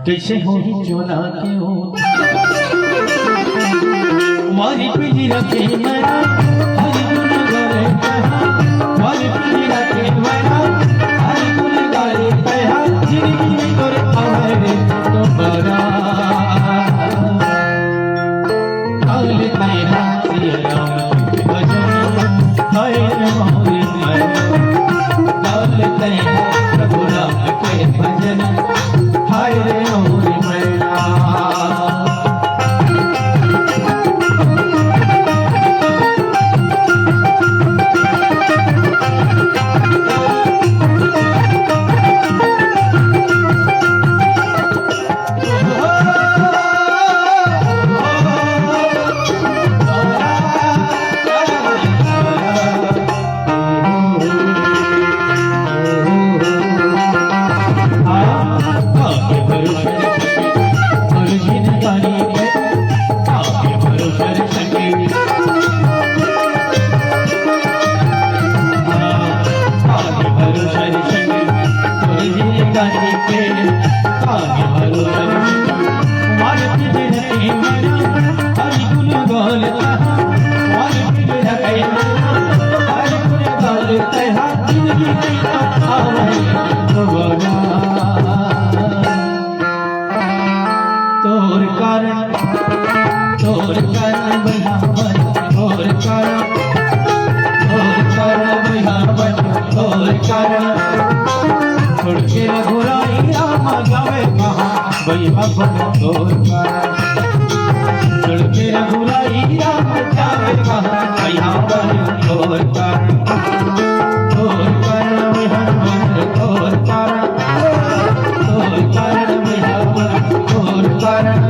कैसे हो ही चोला के हो वाली पीली रखे मरा हरी गुल गले कहा वाली पीली रखे मरा हरी गुल गले कहा जिंदगी तोरे आवे तो बड़ा अगले तेरा सिया भजन हाय मोरी मैं अगले तेरा प्रभु राम के भजन हाय रे मोरी मैना तोर कारण बहावन तोर कारण छोड़ के रघुराई राम गावे कहा बहावन तोर कारण छोड़ के रघुराई राम गावे कहा बहावन तोर कारण बहावन तोर कारण बहावन तोर कारण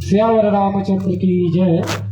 श्यावर रामचंद्र की जय।